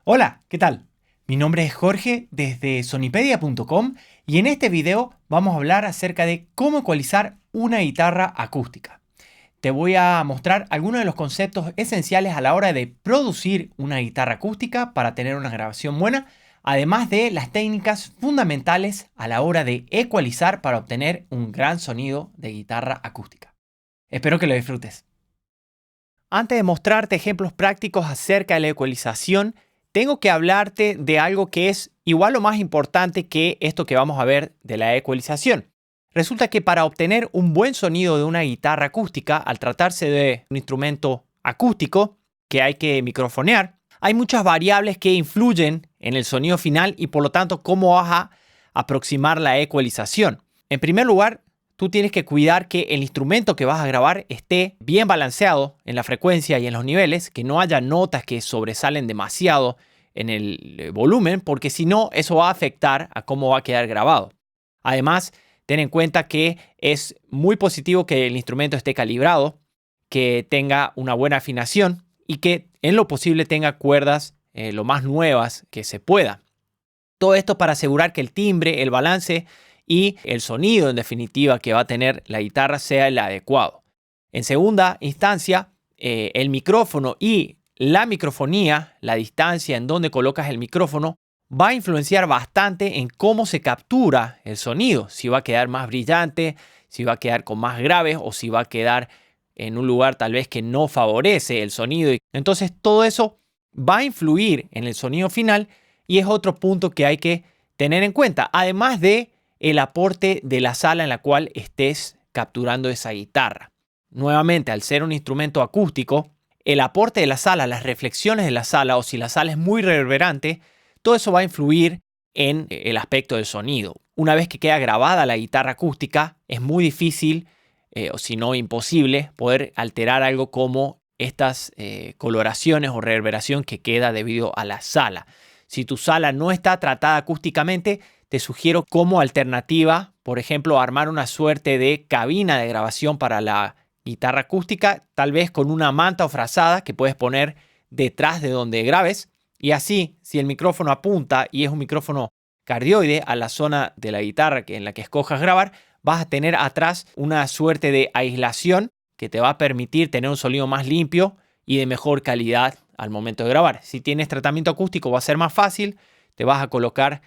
Hola, ¿qué tal? Mi nombre es Jorge desde sonipedia.com y en este video vamos a hablar acerca de cómo ecualizar una guitarra acústica. Te voy a mostrar algunos de los conceptos esenciales a la hora de producir una guitarra acústica para tener una grabación buena, además de las técnicas fundamentales a la hora de ecualizar para obtener un gran sonido de guitarra acústica. Espero que lo disfrutes. Antes de mostrarte ejemplos prácticos acerca de la ecualización, tengo que hablarte de algo que es igual o más importante que esto que vamos a ver de la ecualización. Resulta que para obtener un buen sonido de una guitarra acústica, al tratarse de un instrumento acústico que hay que microfonear, hay muchas variables que influyen en el sonido final y por lo tanto cómo vas a aproximar la ecualización. En primer lugar, tú tienes que cuidar que el instrumento que vas a grabar esté bien balanceado en la frecuencia y en los niveles, que no haya notas que sobresalen demasiado en el volumen, porque si no, eso va a afectar a cómo va a quedar grabado. Además, ten en cuenta que es muy positivo que el instrumento esté calibrado, que tenga una buena afinación y que en lo posible tenga cuerdas lo más nuevas que se pueda. Todo esto para asegurar que el timbre, el balance y el sonido en definitiva que va a tener la guitarra sea el adecuado. En segunda instancia, el micrófono y la microfonía, la distancia en donde colocas el micrófono, va a influenciar bastante en cómo se captura el sonido. Si va a quedar más brillante, si va a quedar con más graves o si va a quedar en un lugar tal vez que no favorece el sonido. Entonces todo eso va a influir en el sonido final y es otro punto que hay que tener en cuenta. Además de el aporte de la sala en la cual estés capturando esa guitarra. Nuevamente, al ser un instrumento acústico, el aporte de la sala, las reflexiones de la sala o si la sala es muy reverberante, todo eso va a influir en el aspecto del sonido. Una vez que queda grabada la guitarra acústica, es muy difícil, o si no imposible, poder alterar algo como estas coloraciones o reverberación que queda debido a la sala. Si tu sala no está tratada acústicamente, te sugiero como alternativa, por ejemplo, armar una suerte de cabina de grabación para la guitarra acústica, tal vez con una manta o frazada que puedes poner detrás de donde grabes. Y así, si el micrófono apunta y es un micrófono cardioide a la zona de la guitarra en la que escojas grabar, vas a tener atrás una suerte de aislación que te va a permitir tener un sonido más limpio y de mejor calidad al momento de grabar. Si tienes tratamiento acústico va a ser más fácil, te vas a colocar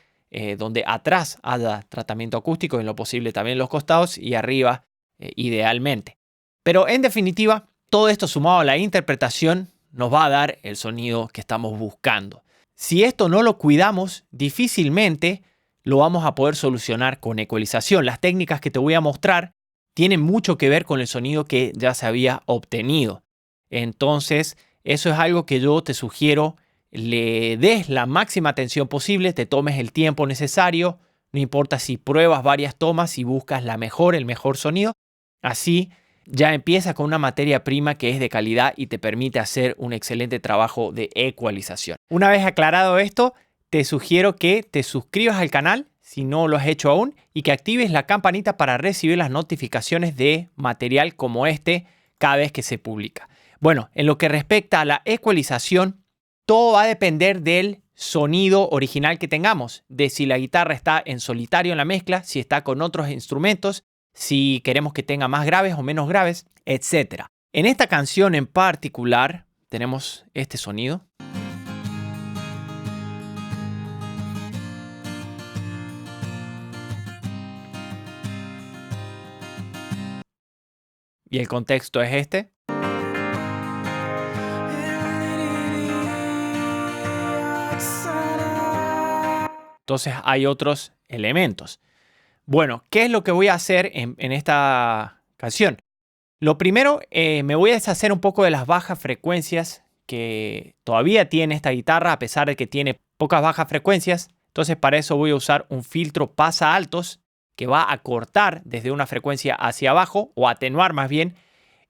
donde atrás haya tratamiento acústico, en lo posible también en los costados y arriba idealmente. Pero en definitiva, todo esto sumado a la interpretación nos va a dar el sonido que estamos buscando. Si esto no lo cuidamos, difícilmente lo vamos a poder solucionar con ecualización. Las técnicas que te voy a mostrar tienen mucho que ver con el sonido que ya se había obtenido. Entonces, eso es algo que yo te sugiero le des la máxima atención posible, te tomes el tiempo necesario, no importa si pruebas varias tomas y buscas el mejor sonido, así ya empiezas con una materia prima que es de calidad y te permite hacer un excelente trabajo de ecualización. Una vez aclarado esto, te sugiero que te suscribas al canal si no lo has hecho aún y que actives la campanita para recibir las notificaciones de material como este cada vez que se publica. Bueno, en lo que respecta a la ecualización, todo va a depender del sonido original que tengamos, de si la guitarra está en solitario en la mezcla, si está con otros instrumentos, si queremos que tenga más graves o menos graves, etc. En esta canción en particular tenemos este sonido. Y el contexto es este. Entonces hay otros elementos. Bueno, ¿qué es lo que voy a hacer en esta canción? Lo primero, me voy a deshacer un poco de las bajas frecuencias que todavía tiene esta guitarra, a pesar de que tiene pocas bajas frecuencias. Entonces para eso voy a usar un filtro pasa altos que va a cortar desde una frecuencia hacia abajo o atenuar más bien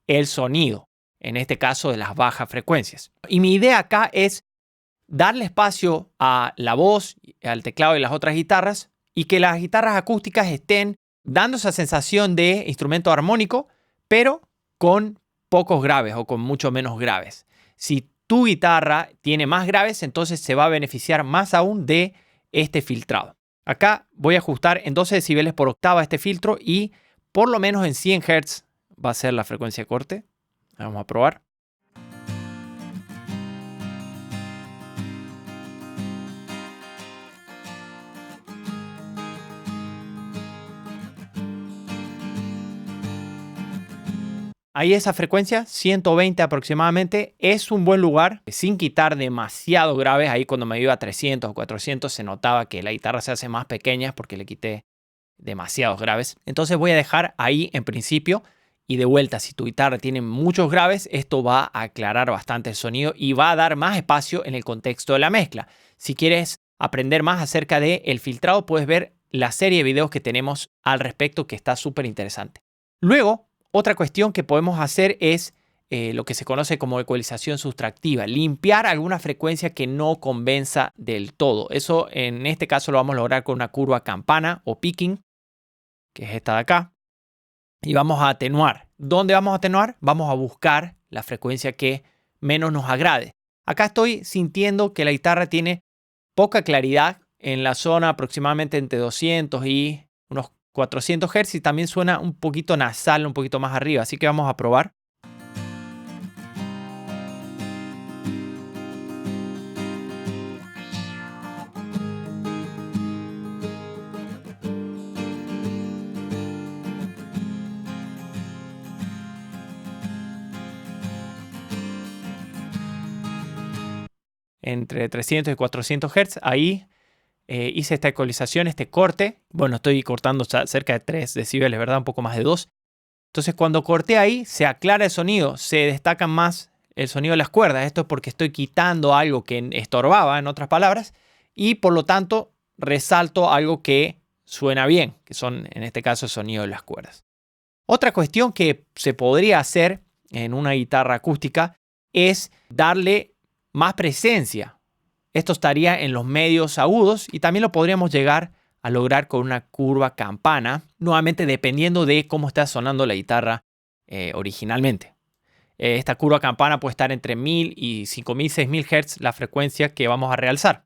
el sonido, en este caso de las bajas frecuencias. Y mi idea acá es darle espacio a la voz, al teclado y las otras guitarras y que las guitarras acústicas estén dando esa sensación de instrumento armónico, pero con pocos graves o con mucho menos graves. Si tu guitarra tiene más graves, entonces se va a beneficiar más aún de este filtrado. Acá voy a ajustar en 12 decibeles por octava este filtro y por lo menos en 100 Hz va a ser la frecuencia de corte. Vamos a probar. Ahí esa frecuencia, 120 aproximadamente, es un buen lugar, sin quitar demasiado graves. Ahí cuando me iba a 300 o 400 se notaba que la guitarra se hace más pequeña porque le quité demasiados graves. Entonces voy a dejar ahí en principio y de vuelta, si tu guitarra tiene muchos graves, esto va a aclarar bastante el sonido y va a dar más espacio en el contexto de la mezcla. Si quieres aprender más acerca del filtrado, puedes ver la serie de videos que tenemos al respecto que está súper interesante. Luego, otra cuestión que podemos hacer es lo que se conoce como ecualización sustractiva. Limpiar alguna frecuencia que no convenza del todo. Eso en este caso lo vamos a lograr con una curva campana o picking, que es esta de acá. Y vamos a atenuar. ¿Dónde vamos a atenuar? Vamos a buscar la frecuencia que menos nos agrade. Acá estoy sintiendo que la guitarra tiene poca claridad en la zona aproximadamente entre 200 y unos 400 Hz y también suena un poquito nasal, un poquito más arriba. Así que vamos a probar. Entre 300 y 400 Hz, ahí hice esta ecualización, este corte. Bueno, estoy cortando cerca de 3 decibeles, ¿verdad? Un poco más de 2. Entonces, cuando corté ahí, se aclara el sonido, se destaca más el sonido de las cuerdas. Esto es porque estoy quitando algo que estorbaba, en otras palabras, y por lo tanto resalto algo que suena bien, que son, en este caso, el sonido de las cuerdas. Otra cuestión que se podría hacer en una guitarra acústica es darle más presencia. Esto estaría en los medios agudos y también lo podríamos llegar a lograr con una curva campana, nuevamente dependiendo de cómo está sonando la guitarra originalmente. Esta curva campana puede estar entre 1000 y 5000, 6000 Hz, la frecuencia que vamos a realzar.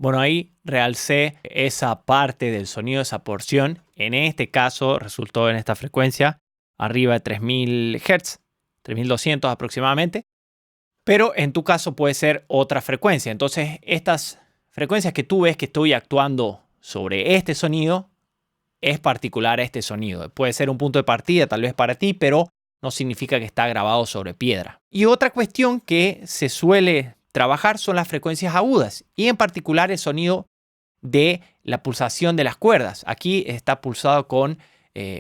Bueno, ahí realcé esa parte del sonido, esa porción. En este caso resultó en esta frecuencia arriba de 3000 Hz, 3200 aproximadamente. Pero en tu caso puede ser otra frecuencia. Entonces, estas frecuencias que tú ves que estoy actuando sobre este sonido es particular a este sonido. Puede ser un punto de partida tal vez para ti, pero no significa que está grabado sobre piedra. Y otra cuestión que se suele trabajar son las frecuencias agudas y en particular el sonido de la pulsación de las cuerdas. Aquí está pulsado con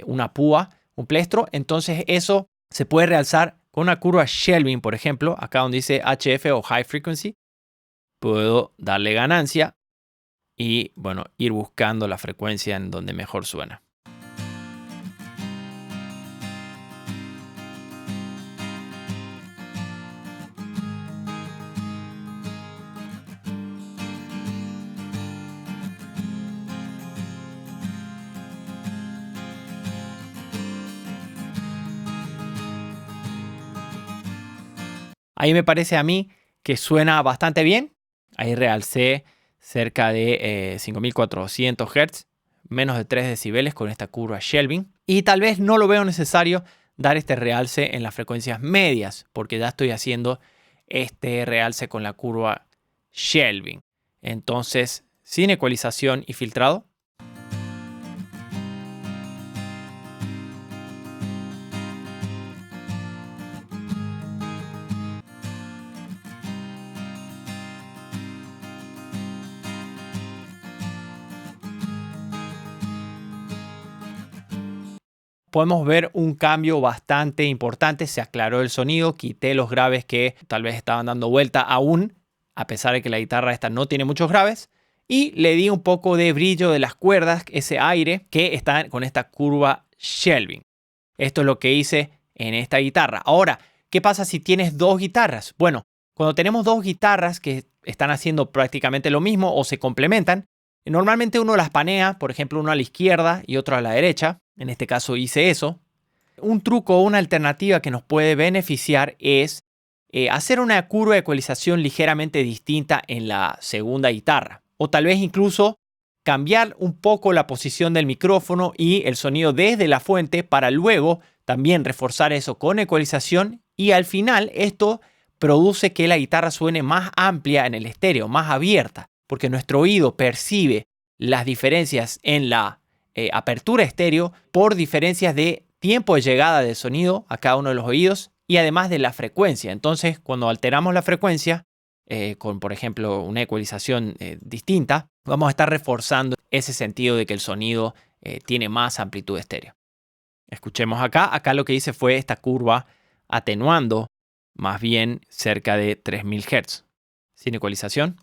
una púa, un plestro, entonces eso se puede realzar con una curva Shelving, por ejemplo, acá donde dice HF o High Frequency. Puedo darle ganancia y bueno, ir buscando la frecuencia en donde mejor suena. Ahí me parece a mí que suena bastante bien. Ahí realcé cerca de 5400 Hz, menos de 3 decibeles con esta curva Shelving. Y tal vez no lo veo necesario dar este realce en las frecuencias medias, porque ya estoy haciendo este realce con la curva Shelving. Entonces, sin ecualización y filtrado. Podemos ver un cambio bastante importante, se aclaró el sonido, quité los graves que tal vez estaban dando vuelta aún, a pesar de que la guitarra esta no tiene muchos graves, y le di un poco de brillo de las cuerdas, ese aire que está con esta curva shelving. Esto es lo que hice en esta guitarra. Ahora, ¿qué pasa si tienes dos guitarras? Bueno, cuando tenemos dos guitarras que están haciendo prácticamente lo mismo o se complementan, normalmente uno las panea, por ejemplo, uno a la izquierda y otro a la derecha. En este caso hice eso. Un truco o una alternativa que nos puede beneficiar es hacer una curva de ecualización ligeramente distinta en la segunda guitarra. O tal vez incluso cambiar un poco la posición del micrófono y el sonido desde la fuente para luego también reforzar eso con ecualización, y al final esto produce que la guitarra suene más amplia en el estéreo, más abierta, porque nuestro oído percibe las diferencias en la apertura estéreo por diferencias de tiempo de llegada del sonido a cada uno de los oídos y además de la frecuencia. Entonces, cuando alteramos la frecuencia con, por ejemplo, una ecualización distinta, vamos a estar reforzando ese sentido de que el sonido tiene más amplitud estéreo. Escuchemos acá. Acá lo que hice fue esta curva atenuando más bien cerca de 3000 Hz. Sin ecualización.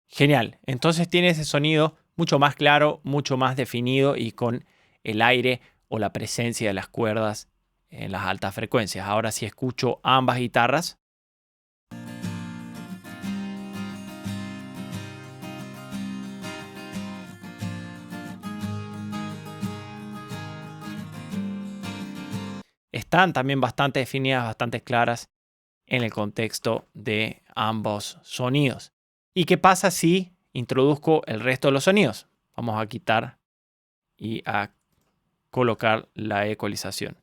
Genial. Entonces tiene ese sonido mucho más claro, mucho más definido y con el aire o la presencia de las cuerdas en las altas frecuencias. Ahora si escucho ambas guitarras. Están también bastante definidas, bastante claras en el contexto de ambos sonidos. ¿Y qué pasa si introduzco el resto de los sonidos? Vamos a quitar y a colocar la ecualización.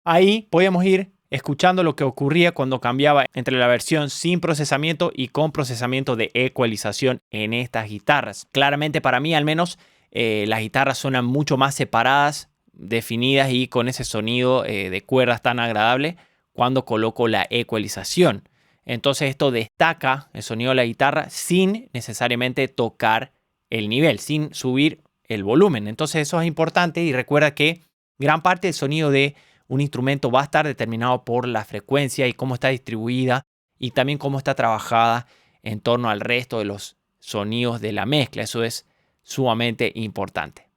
Ahí podíamos ir escuchando lo que ocurría cuando cambiaba entre la versión sin procesamiento y con procesamiento de ecualización en estas guitarras. Claramente para mí al menos las guitarras suenan mucho más separadas, definidas y con ese sonido de cuerdas tan agradable cuando coloco la ecualización. Entonces esto destaca el sonido de la guitarra sin necesariamente tocar el nivel, sin subir el volumen. Entonces eso es importante y recuerda que gran parte del sonido de un instrumento va a estar determinado por la frecuencia y cómo está distribuida y también cómo está trabajada en torno al resto de los sonidos de la mezcla. Eso es sumamente importante.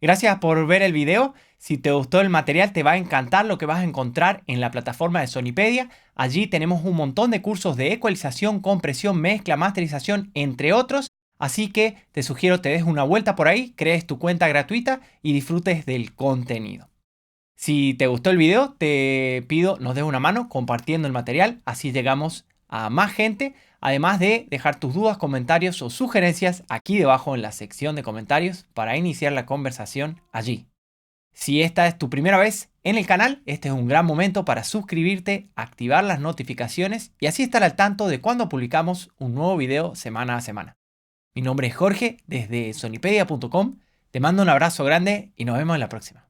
Gracias por ver el video. Si te gustó el material, te va a encantar lo que vas a encontrar en la plataforma de Sonipedia. Allí tenemos un montón de cursos de ecualización, compresión, mezcla, masterización, entre otros. Así que te sugiero te des una vuelta por ahí, crees tu cuenta gratuita y disfrutes del contenido. Si te gustó el video, te pido nos des una mano compartiendo el material, así llegamos a más gente, además de dejar tus dudas, comentarios o sugerencias aquí debajo en la sección de comentarios para iniciar la conversación allí. Si esta es tu primera vez en el canal, este es un gran momento para suscribirte, activar las notificaciones y así estar al tanto de cuando publicamos un nuevo video semana a semana. Mi nombre es Jorge desde sonipedia.com, te mando un abrazo grande y nos vemos en la próxima.